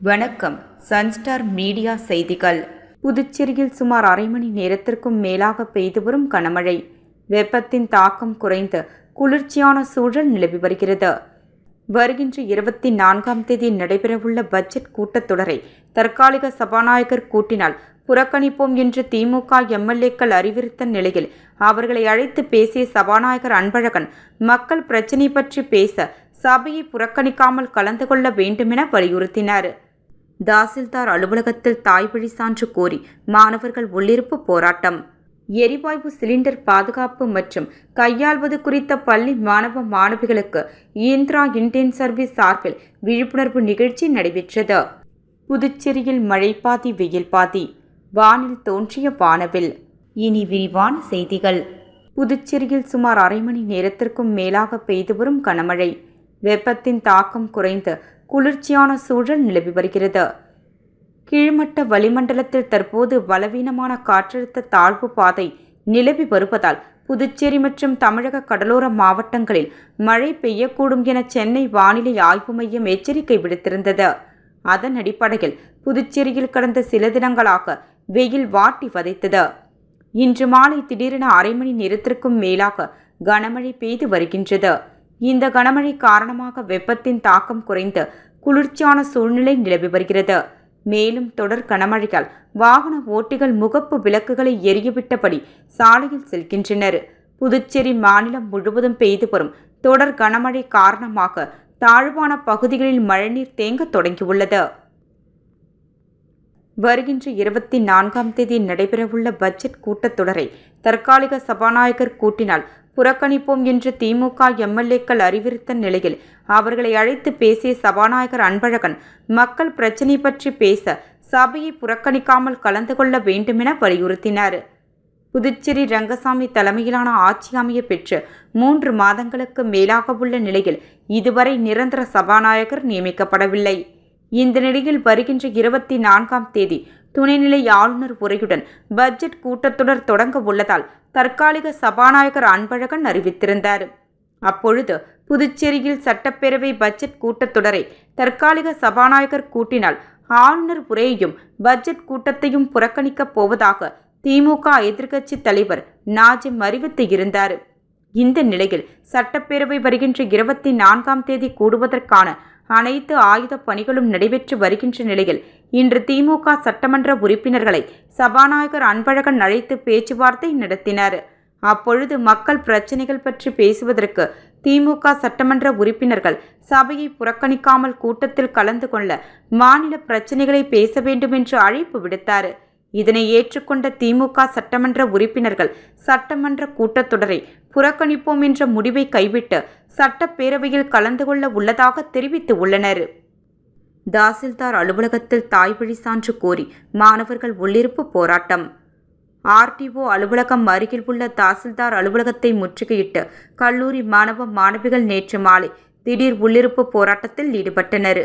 வணக்கம். Sunstar media செய்திகள். புதுச்சேரியில் சுமார் அரை மணி நேரத்திற்கும் மேலாக பெய்து வரும் கனமழை. வெப்பத்தின் தாக்கம் குறைந்து குளிர்ச்சியான சூழல் நிலவி வருகிறது. வருகின்ற 24ஆம் தேதி நடைபெறவுள்ள பட்ஜெட் கூட்டத்தொடரை தற்காலிக சபாநாயகர் கூட்டினால் புறக்கணிப்போம் என்று திமுக எம்எல்ஏக்கள் அறிவித்த நிலையில் அவர்களை அழைத்து பேசிய சபாநாயகர் அன்பழகன் மக்கள் பிரச்சினை பற்றி பேச சபையை புறக்கணிக்காமல் கலந்து கொள்ள வேண்டுமென வலியுறுத்தினார். தாசில்தார் அலுவலகத்தில் தாய்வழி சான்று கோரி மாணவர்கள் உள்ளிருப்பு போராட்டம். எரிவாயு சிலிண்டர் பாதுகாப்பு மற்றும் கையாள்வது குறித்த பள்ளி மாணவ மாணவிகளுக்கு இந்திரா இந்தியன் சர்வீஸ் சார்பில் விழிப்புணர்வு நிகழ்ச்சி நடைபெற்றது. புதுச்சேரியில் மழை பாதி வெயில் பாதி, வானில் தோன்றிய வானவில். இனி விரிவான செய்திகள். புதுச்சேரியில் சுமார் அரை மணி நேரத்திற்கும் மேலாக பெய்து வரும் கனமழை. வெப்பத்தின் தாக்கம் குறைந்து குளிர்ச்சியான சூழல் நிலவி வருகிறது. கீழ்மட்ட வளிமண்டலத்தில் தற்போது பலவீனமான காற்றழுத்த தாழ்வு பாதை நிலவி வருவதால் புதுச்சேரி மற்றும் தமிழக கடலோர மாவட்டங்களில் மழை பெய்யக்கூடும் என சென்னை வானிலை ஆய்வு மையம் எச்சரிக்கை விடுத்திருந்தது. அதன் அடிப்படையில் புதுச்சேரியில் கடந்த சில தினங்களாக வெயில் வாட்டி வதைத்தது. இன்று மாலை திடீரென அரை மணி நேரத்திற்கும் மேலாக கனமழை பெய்து வருகின்றது. இந்த கனமழை காரணமாக வெப்பத்தின் தாக்கம் குறைந்து குளிர்ச்சியான சூழ்நிலை நிலவி வருகிறது. மேலும் தொடர் கனமழையால் வாகன ஓட்டிகள் முகப்பு விளக்குகளை எரியவிட்டபடி சாலையில் செல்கின்றனர். புதுச்சேரி மாநிலம் முழுவதும் பெய்து வரும் தொடர் கனமழை காரணமாக தாழ்வான பகுதிகளில் மழைநீர் தேங்க தொடங்கியுள்ளது. வருகின்ற 24ஆம் தேதி நடைபெறவுள்ள பட்ஜெட் கூட்டத்தொடரை தற்காலிக சபாநாயகர் கூட்டினால் புறக்கணிப்போம் என்று திமுக எம்எல்ஏக்கள் அறிவித்த நிலையில் அவர்களை அழைத்து பேசிய சபாநாயகர் அன்பழகன் மக்கள் பிரச்சினை பற்றி பேச சபையை புறக்கணிக்காமல் கலந்து கொள்ள வேண்டுமென வலியுறுத்தினார். புதுச்சேரி ரங்கசாமி தலைமையிலான ஆட்சி அமைய பெற்று 3 மாதங்களுக்கு மேலாக உள்ள நிலையில் இதுவரை நிரந்தர சபாநாயகர் நியமிக்கப்படவில்லை. இந்த நிலையில் வருகின்ற 24ஆம் தேதி துணைநிலை ஆளுநர் உரையுடன் பட்ஜெட் கூட்டத்தொடர் தொடங்க உள்ளதால் தற்காலிக சபாநாயகர் அன்பழகன் அறிவித்திருந்தார். அப்பொழுது புதுச்சேரியில் சட்டப்பேரவை பட்ஜெட் கூட்டத்தொடரை தற்காலிக சபாநாயகர் கூட்டினால் ஆளுநர் உரையையும் பட்ஜெட் கூட்டத்தையும் புறக்கணிக்கப் போவதாக திமுக எதிர்க்கட்சி தலைவர் நாஜிம் அறிவித்து இருந்தார். இந்த நிலையில் சட்டப்பேரவை வருகின்ற 24ஆம் தேதி கூடுவதற்கான அனைத்து ஆயுத பணிகளும் நடைபெற்று வருகின்ற நிலையில் இன்று திமுக சட்டமன்ற உறுப்பினர்களை சபாநாயகர் அன்பழகன் அழைத்து பேச்சுவார்த்தை நடத்தினார். அப்பொழுது மக்கள் பிரச்சினைகள் பற்றி பேசுவதற்கு திமுக சட்டமன்ற உறுப்பினர்கள் சபையை புறக்கணிக்காமல் கூட்டத்தில் கலந்து கொள்ள மாநில பிரச்சினைகளை பேச வேண்டும் என்று அழைப்பு விடுத்தார். இதனை ஏற்றுக்கொண்ட திமுக சட்டமன்ற உறுப்பினர்கள் சட்டமன்ற கூட்டத்தொடரை புறக்கணிப்போம் என்ற முடிவை கைவிட்டு சட்டப்பேரவையில் கலந்து கொள்ள உள்ளதாக தெரிவித்து உள்ளனர். தாசில்தார் அலுவலகத்தில் தாய்வழி சான்று கோரி மாணவர்கள் உள்ளிருப்பு போராட்டம். ஆர்டிஓ அலுவலகம் அருகில் உள்ள தாசில்தார் அலுவலகத்தை முற்றுகையிட்டு கல்லூரி மாணவ மாணவிகள் நேற்று மாலை திடீர் உள்ளிருப்பு போராட்டத்தில் ஈடுபட்டனர்.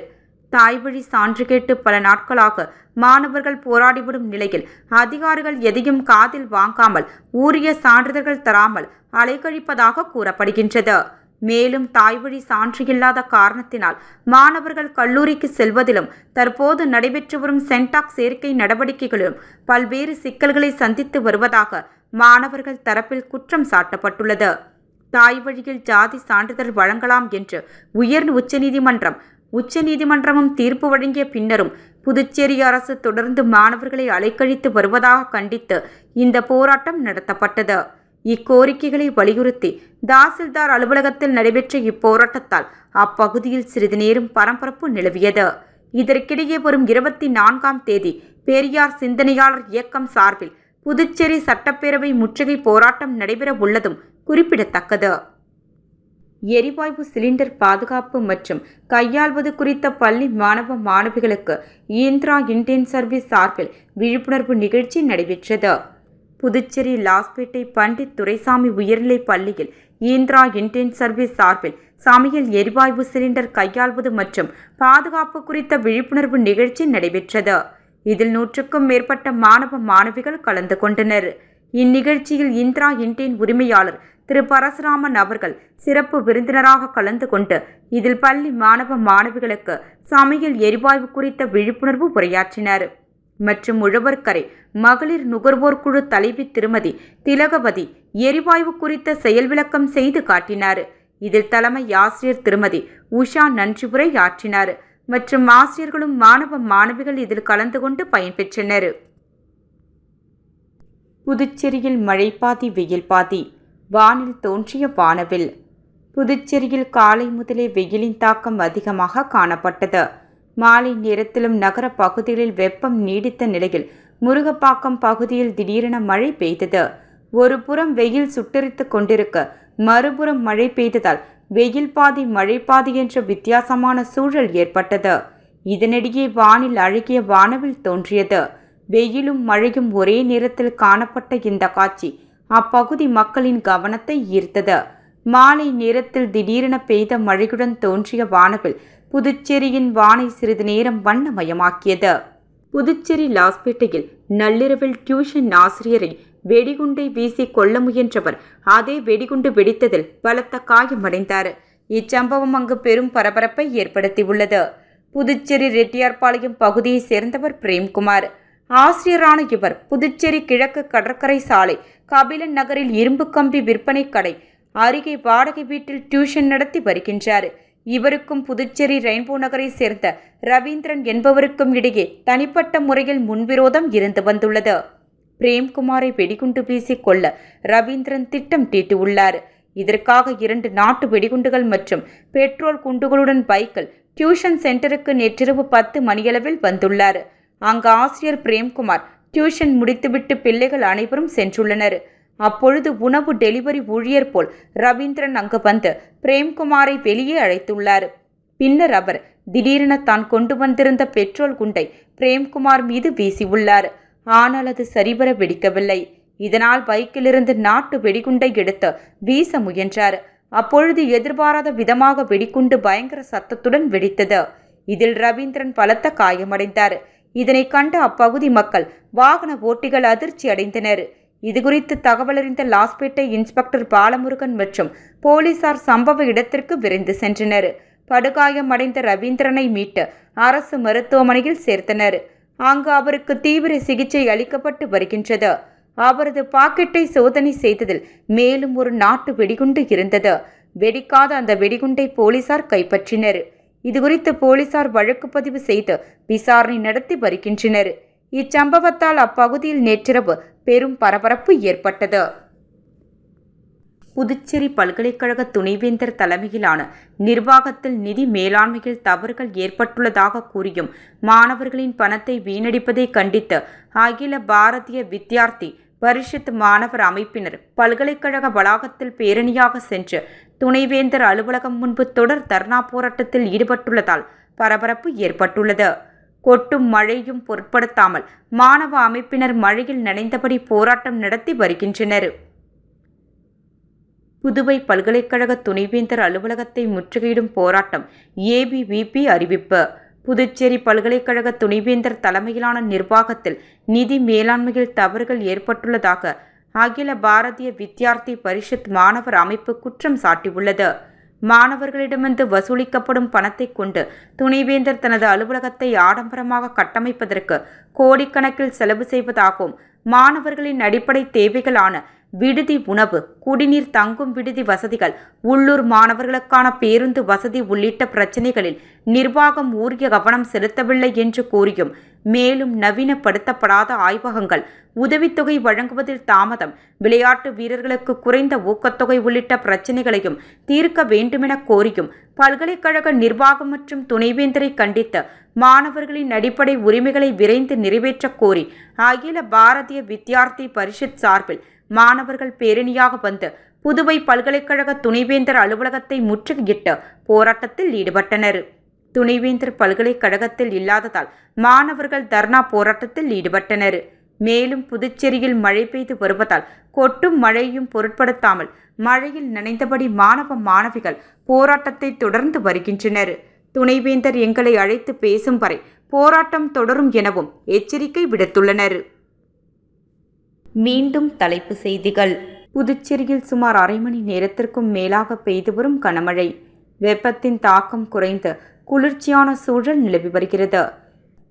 தாய்வழி சான்று கேட்டு பல நாட்களாக மாணவர்கள் போராடி வரும் நிலையில் அதிகாரிகள் எதையும் காதில் வாங்காமல் உரிய சான்றிதழ்கள் தராமல் அலைக்கழிப்பதாக கூறப்படுகின்றது. மேலும் தாய்வழி சான்று இல்லாத காரணத்தினால் மாணவர்கள் கல்லூரிக்கு செல்வதிலும் தற்போது நடைபெற்று வரும் சென்டாக் சேர்க்கை நடவடிக்கைகளிலும் பல்வேறு சிக்கல்களை சந்தித்து வருவதாக மாணவர்கள் தரப்பில் குற்றம் சாட்டப்பட்டுள்ளது. தாய்வழியில் ஜாதி சான்றிதழ் வழங்கலாம் என்று உச்சநீதிமன்றமும் தீர்ப்பு வழங்கிய பின்னரும் புதுச்சேரி அரசு தொடர்ந்து மாணவர்களை அலைக்கழித்து வருவதாக கண்டித்து இந்த போராட்டம் நடத்தப்பட்டது. இக்கோரிக்கைகளை வலியுறுத்தி தாசில்தார் அலுவலகத்தில் நடைபெற்ற இப்போராட்டத்தால் அப்பகுதியில் சிறிது நேரம் பரபரப்பு நிலவியது. இதற்கிடையே வரும் 24ஆம் தேதி பெரியார் சிந்தனையாளர் இயக்கம் சார்பில் புதுச்சேரி சட்டப்பேரவை முற்றுகை போராட்டம் நடைபெற உள்ளதும் குறிப்பிடத்தக்கது. எரிவாயு சிலிண்டர் பாதுகாப்பு மற்றும் கையாள்வது குறித்த பள்ளி மாணவ மாணவிகளுக்கு இந்திரா இந்தியன் சர்வீஸ் சார்பில் விழிப்புணர்வு நிகழ்ச்சி நடைபெற்றது. புதுச்சேரி லாஸ்பேட்டை பண்டிட் துரைசாமி உயர்நிலைப் பள்ளியில் இந்திரா இந்தியன் சர்வீஸ் சார்பில் சமையல் எரிவாயு சிலிண்டர் கையாள்வது மற்றும் பாதுகாப்பு குறித்த விழிப்புணர்வு நிகழ்ச்சி நடைபெற்றது. இதில் 100க்கும் மேற்பட்ட மாணவ மாணவிகள் கலந்து கொண்டனர். இந்நிகழ்ச்சியில் இந்திரா இண்டேன் உரிமையாளர் திரு பரசுராமன் அவர்கள் சிறப்பு விருந்தினராக கலந்து கொண்டு இதில் பள்ளி மாணவ மாணவிகளுக்கு சமையல் எரிவாயு குறித்த விழிப்புணர்வு உரையாற்றினார். மற்றும் உழவர்கரை மகளிர் நுகர்வோர் குழு தலைவி திருமதி திலகவதி எரிவாயு குறித்த செயல் விளக்கம் செய்து காட்டினார். இதில் தலைமை ஆசிரியர் திருமதி உஷா நன்றி உரை ஆற்றினார். மற்றும் ஆசிரியர்களும் மாணவ மாணவிகள் இதில் கலந்து கொண்டு பயன்பெற்றனர். புதுச்சேரியில் மழை பாதி வெயில் பாதி, வானில் தோன்றிய வானவில். புதுச்சேரியில் காலை முதலே வெயிலின் தாக்கம் அதிகமாக காணப்பட்டது. மாலை நேரத்திலும் நகர பகுதிகளில் வெப்பம் நீடித்த நிலையில் முருகப்பாக்கம் பகுதியில் திடீரென மழை பெய்தது. ஒரு புறம் வெயில் சுட்டெரித்து கொண்டிருக்க, மறுபுறம் மழை பெய்ததால் வெயில் பாதி மழை பாதி என்ற வித்தியாசமான சூழல் ஏற்பட்டது. இதனிடையே வானில் அழகிய வானவில் தோன்றியது. வெயிலும் மழையும் ஒரே நேரத்தில் காணப்பட்ட இந்த காட்சி அப்பகுதி மக்களின் கவனத்தை ஈர்த்தது. மாலை நேரத்தில் திடீரென பெய்த மழையுடன் தோன்றிய வானவில் புதுச்சேரியின் வானை சிறிது நேரம் வண்ணமயமாக்கியது. புதுச்சேரி லாஸ்பேட்டையில் நள்ளிரவில் டியூஷன் ஆசிரியரை வெடிகுண்டை வீசி கொல்ல முயன்றவர் அதே வெடிகுண்டு வெடித்ததில் பலத்த காயமடைந்தார். இச்சம்பவம் அங்கு பெரும் பரபரப்பை ஏற்படுத்தியுள்ளது. புதுச்சேரி ரெட்டியார்பாளையம் பகுதியை சேர்ந்தவர் பிரேம்குமார். ஆசிரியரான இவர் புதுச்சேரி கிழக்கு கடற்கரை சாலை கபிலன் நகரில் இரும்பு கம்பி விற்பனை கடை அருகே வாடகை வீட்டில் டியூஷன் நடத்தி வருகின்றார். இவருக்கும் புதுச்சேரி ரெயின்போ நகரை சேர்ந்த ரவீந்திரன் என்பவருக்கும் இடையே தனிப்பட்ட முறையில் முன்விரோதம் இருந்து வந்துள்ளது. பிரேம்குமாரை வெடிகுண்டு வீசி கொள்ள ரவீந்திரன் திட்டம் தீட்டியுள்ளார். இதற்காக 2 நாட்டு வெடிகுண்டுகள் மற்றும் பெட்ரோல் குண்டுகளுடன் பைக்கில் டியூஷன் சென்டருக்கு நேற்றிரவு 10 மணியளவில் வந்துள்ளார். அங்கு ஆசிரியர் பிரேம்குமார் டியூஷன் முடித்துவிட்டு பிள்ளைகள் அனைவரும் சென்றுள்ளனர். அப்பொழுது உணவு டெலிவரி ஊழியர் போல் ரவீந்திரன் அங்கு வந்து பிரேம்குமாரை வெளியே அழைத்துள்ளார். பின்னர் அவர் திடீரென தான் கொண்டு வந்திருந்த பெட்ரோல் குண்டை பிரேம்குமார் மீது வீசியுள்ளார். ஆனால் அது சரிவர வெடிக்கவில்லை. இதனால் பைக்கிலிருந்து நாட்டு வெடிகுண்டை எடுத்து வீச முயன்றார். அப்பொழுது எதிர்பாராத விதமாக வெடிகுண்டு பயங்கர சத்தத்துடன் வெடித்தது. இதில் ரவீந்திரன் பலத்த காயமடைந்தார். இதனை கண்ட அப்பகுதி மக்கள், வாகன ஓட்டிகள் அதிர்ச்சி அடைந்தனர். இதுகுறித்து தகவலறிந்த லாஸ்பேட்டை இன்ஸ்பெக்டர் பாலமுருகன் மற்றும் போலீசார் சம்பவ இடத்திற்கு விரைந்து சென்றனர். படுகாயமடைந்த ரவீந்திரனை மீட்டு அரசு மருத்துவமனையில் சேர்த்தனர். அங்கு அவருக்கு தீவிர சிகிச்சை அளிக்கப்பட்டு வருகின்றது. அவரது பாக்கெட்டை சோதனை செய்ததில் மேலும் ஒரு நாட்டு வெடிகுண்டு இருந்தது. வெடிக்காத அந்த வெடிகுண்டை போலீசார் கைப்பற்றினர். இதுகுறித்து போலீசார் வழக்கு பதிவு செய்து விசாரணை நடத்தி வருகின்றனர். இச்சம்பவத்தால் அப்பகுதியில் நேற்றிரவு பெரும் பரபரப்பு ஏற்பட்டது. புதுச்சேரி பல்கலைக்கழக துணைவேந்தர் தலைமையிலான நிர்வாகத்தில் நிதி மேலாண்மையில் தவறுகள் ஏற்பட்டுள்ளதாக கூறியும் மாணவர்களின் பணத்தை வீணடிப்பதை கண்டித்து அகில பாரதிய வித்யார்த்தி பரிஷத் மாணவர் அமைப்பினர் பல்கலைக்கழக வளாகத்தில் பேரணியாக சென்று துணைவேந்தர் அலுவலகம் முன்பு தொடர் தர்ணா போராட்டத்தில் ஈடுபட்டுள்ளதால் பரபரப்பு ஏற்பட்டுள்ளது. கொட்டும் மழையும் பொருட்படுத்தாமல் மாணவ அமைப்பினர் மழையில் நனைந்தபடி போராட்டம் நடத்தி வருகின்றனர். புதுவை பல்கலைக்கழக துணைவேந்தர் அலுவலகத்தை முற்றுகையிடும் போராட்டம் ஏபிவிபி அறிவிப்பு. புதுச்சேரி பல்கலைக்கழக துணைவேந்தர் தலைமையிலான நிர்வாகத்தில் நிதி மேலாண்மையில் தவறுகள் ஏற்பட்டுள்ளதாக அகில பாரதிய வித்யார்த்தி பரிஷத் மாணவர் அமைப்பு குற்றம் சாட்டியுள்ளது. மாணவர்களிடமிருந்து வசூலிக்கப்படும் பணத்தை கொண்டு துணைவேந்தர் தனது அலுவலகத்தை ஆடம்பரமாக கட்டமைப்பதற்கு கோடிக்கணக்கில் செலவு செய்வதாகவும் மாணவர்களின் அடிப்படை தேவைகளான விடுதி, உணவு, குடிநீர், தங்கும் விடுதி வசதிகள், உள்ளூர் மாணவர்களுக்கான பேருந்து வசதி உள்ளிட்ட பிரச்சினைகளில் நிர்வாகம் உரிய கவனம் செலுத்தவில்லை என்று கூறியும், மேலும் நவீனப்படுத்தப்படாத ஆய்வகங்கள், உதவித்தொகை வழங்குவதில் தாமதம், விளையாட்டு வீரர்களுக்கு குறைந்த ஊக்கத்தொகை உள்ளிட்ட பிரச்சினைகளையும் தீர்க்க வேண்டுமென கோரியும் பல்கலைக்கழக நிர்வாகம் மற்றும் துணைவேந்தரை கண்டித்து மாணவர்களின் அடிப்படை உரிமைகளை விரைந்து நிறைவேற்ற கோரி அகில பாரதிய வித்யார்த்தி பரிஷத் சார்பில் மாணவர்கள் பேரணியாக வந்து புதுவை பல்கலைக்கழக துணைவேந்தர் அலுவலகத்தை முற்றுகையிட்டு போராட்டத்தில் ஈடுபட்டனர். துணைவேந்தர் பல்கலைக்கழகத்தில் இல்லாததால் மாணவர்கள் தர்ணா போராட்டத்தில் ஈடுபட்டனர். மேலும் புதுச்சேரியில் மழை பெய்து வருவதால் கொட்டும் மழையும் பொருட்படுத்தாமல் மழையில் நனைந்தபடி மாணவ மாணவிகள் போராட்டத்தை தொடர்ந்து வருகின்றனர். துணைவேந்தர் எங்களை அழைத்து பேசும் வரை போராட்டம் தொடரும் எனவும் எச்சரிக்கை விடுத்துள்ளனர். மீண்டும் தலைப்பு செய்திகள். புதுச்சேரியில் சுமார் அரை மணி நேரத்திற்கும் மேலாக பெய்து வரும் கனமழை. வெப்பத்தின் தாக்கம் குறைந்து குளிர்ச்சியான சூழல் நிலவி வருகிறது.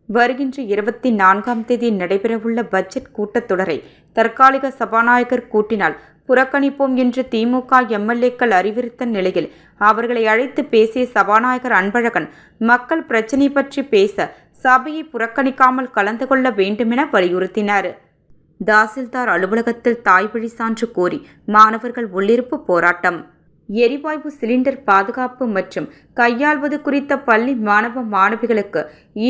வருகின்ற 24ஆம் தேதி நடைபெறவுள்ள பட்ஜெட் கூட்டத்தொடரை தற்காலிக சபாநாயகர் கூட்டினால் புறக்கணிப்போம் என்று திமுக எம்எல்ஏக்கள் அறிவித்த நிலையில் அவர்களை அழைத்து பேசிய சபாநாயகர் அன்பழகன் மக்கள் பிரச்சினை பற்றி பேச சபையை புறக்கணிக்காமல் கலந்து கொள்ள வேண்டுமென வலியுறுத்தினார். தாசில்தார் அலுவலகத்தில் தாய்வழி சான்று கோரி மாணவர்கள் உள்ளிருப்பு போராட்டம். எரிவாயு சிலிண்டர் பாதுகாப்பு மற்றும் கையாள்வது குறித்த பள்ளி மாணவ மாணவிகளுக்கு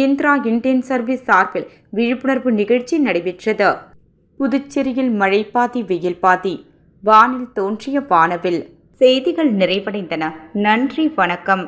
இந்திரா இந்தியன் சர்வீஸ் சார்பில் விழிப்புணர்வு நிகழ்ச்சி நடைபெற்றது. புதுச்சேரியில் மழை பாதி வெயில் பாதி, வானில் தோன்றிய வானவில். செய்திகள் நிறைவடைந்தன. நன்றி, வணக்கம்.